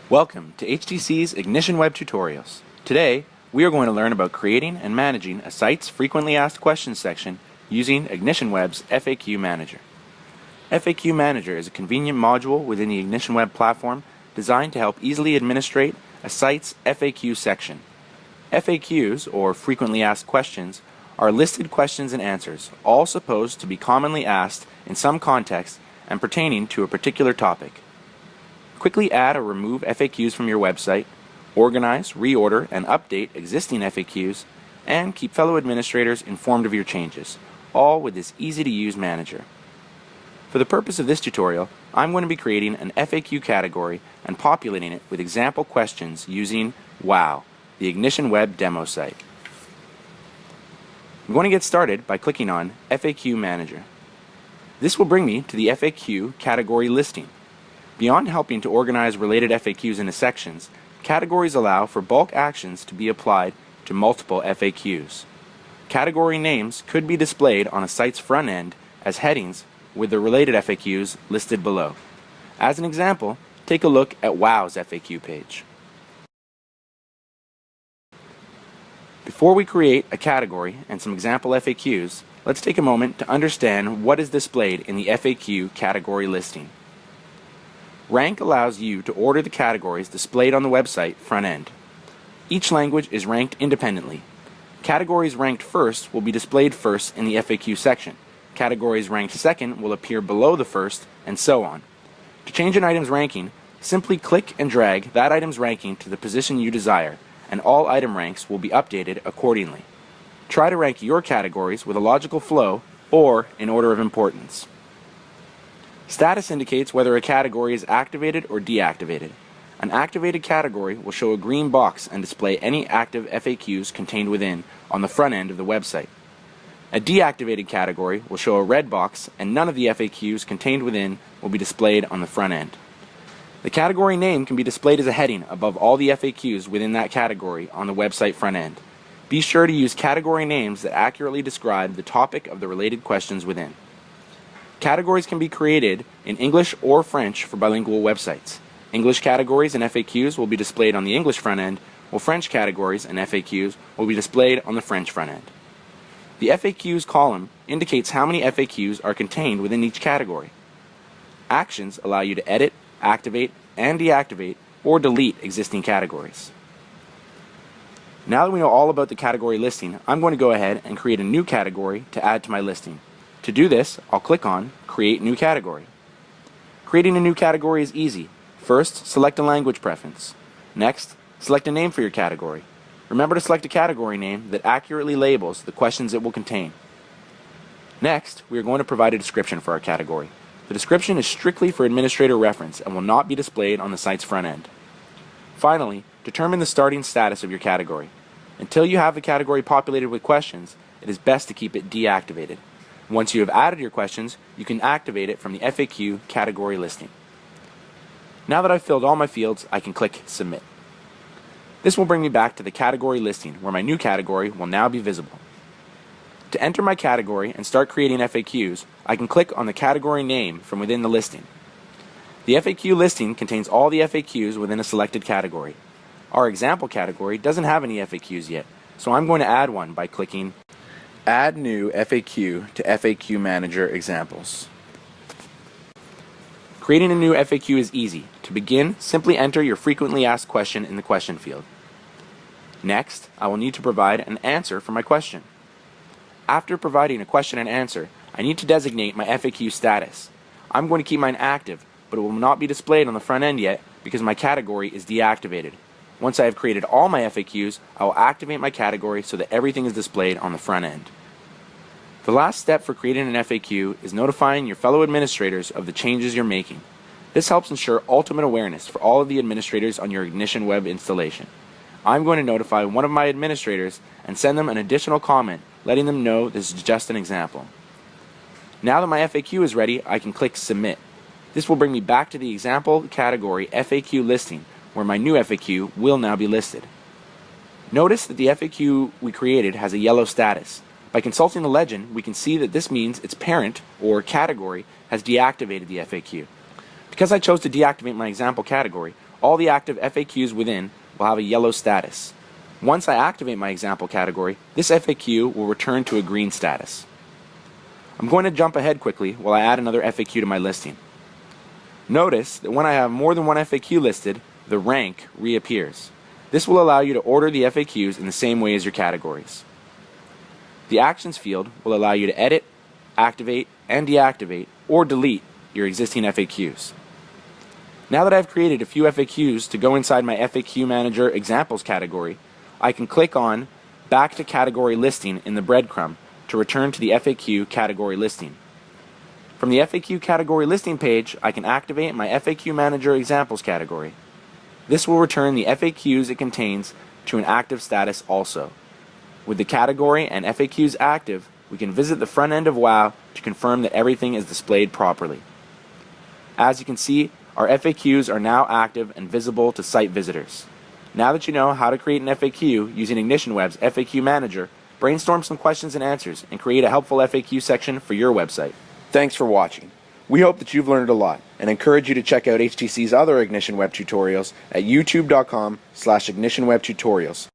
Welcome to HTC's IgnitionWeb tutorials. Today, we are going to learn about creating and managing a site's frequently asked questions section using IgnitionWeb's FAQ Manager. FAQ Manager is a convenient module within the IgnitionWeb platform designed to help easily administrate a site's FAQ section. FAQs, or frequently asked questions, are listed questions and answers, all supposed to be commonly asked in some context and pertaining to a particular topic. Quickly add or remove FAQs from your website, organize, reorder, and update existing FAQs, and keep fellow administrators informed of your changes, all with this easy-to-use manager. For the purpose of this tutorial, I'm going to be creating an FAQ category and populating it with example questions using WOW, the IgnitionWeb demo site. I'm going to get started by clicking on FAQ Manager. This will bring me to the FAQ category listing. Beyond helping to organize related FAQs into sections, categories allow for bulk actions to be applied to multiple FAQs. Category names could be displayed on a site's front end as headings with the related FAQs listed below. As an example, take a look at WOW's FAQ page. Before we create a category and some example FAQs, let's take a moment to understand what is displayed in the FAQ category listing. Rank allows you to order the categories displayed on the website front end. Each language is ranked independently. Categories ranked first will be displayed first in the FAQ section. Categories ranked second will appear below the first, and so on. To change an item's ranking, simply click and drag that item's ranking to the position you desire, and all item ranks will be updated accordingly. Try to rank your categories with a logical flow or in order of importance. Status indicates whether a category is activated or deactivated. An activated category will show a green box and display any active FAQs contained within on the front end of the website. A deactivated category will show a red box and none of the FAQs contained within will be displayed on the front end. The category name can be displayed as a heading above all the FAQs within that category on the website front end. Be sure to use category names that accurately describe the topic of the related questions within. Categories can be created in English or French for bilingual websites. English categories and FAQs will be displayed on the English front end, while French categories and FAQs will be displayed on the French front end. The FAQs column indicates how many FAQs are contained within each category. Actions allow you to edit, activate, and deactivate or delete existing categories. Now that we know all about the category listing, I'm going to go ahead and create a new category to add to my listing. To do this, I'll click on Create New Category. Creating a new category is easy. First, select a language preference. Next, select a name for your category. Remember to select a category name that accurately labels the questions it will contain. Next, we are going to provide a description for our category. The description is strictly for administrator reference and will not be displayed on the site's front end. Finally, determine the starting status of your category. Until you have the category populated with questions, it is best to keep it deactivated. Once you have added your questions, you can activate it from the FAQ category listing. Now that I've filled all my fields, I can click Submit. This will bring me back to the category listing where my new category will now be visible. To enter my category and start creating FAQs, I can click on the category name from within the listing. The FAQ listing contains all the FAQs within a selected category. Our example category doesn't have any FAQs yet, so I'm going to add one by clicking Add New FAQ to FAQ Manager Examples. Creating a new FAQ is easy. To begin, simply enter your frequently asked question in the question field. Next, I will need to provide an answer for my question. After providing a question and answer, I need to designate my FAQ status. I'm going to keep mine active, but it will not be displayed on the front end yet because my category is deactivated. Once I have created all my FAQs, I will activate my category so that everything is displayed on the front end. The last step for creating an FAQ is notifying your fellow administrators of the changes you're making. This helps ensure ultimate awareness for all of the administrators on your IgnitionWeb installation. I'm going to notify one of my administrators and send them an additional comment letting them know this is just an example. Now that my FAQ is ready, I can click Submit. This will bring me back to the example category FAQ listing where my new FAQ will now be listed. Notice that the FAQ we created has a yellow status. By consulting the legend, we can see that this means its parent, or category, has deactivated the FAQ. Because I chose to deactivate my example category, all the active FAQs within will have a yellow status. Once I activate my example category, this FAQ will return to a green status. I'm going to jump ahead quickly while I add another FAQ to my listing. Notice that when I have more than one FAQ listed, the rank reappears. This will allow you to order the FAQs in the same way as your categories. The Actions field will allow you to edit, activate, and deactivate, or delete your existing FAQs. Now that I've created a few FAQs to go inside my FAQ Manager Examples category, I can click on Back to Category Listing in the breadcrumb to return to the FAQ category listing. From the FAQ category listing page, I can activate my FAQ Manager Examples category. This will return the FAQs it contains to an active status also. With the category and FAQs active, we can visit the front end of WOW to confirm that everything is displayed properly. As you can see, our FAQs are now active and visible to site visitors. Now that you know how to create an FAQ using IgnitionWeb's FAQ Manager, brainstorm some questions and answers and create a helpful FAQ section for your website. Thanks for watching. We hope that you've learned a lot and encourage you to check out HTC's other IgnitionWeb tutorials at youtube.com/IgnitionWebTutorials.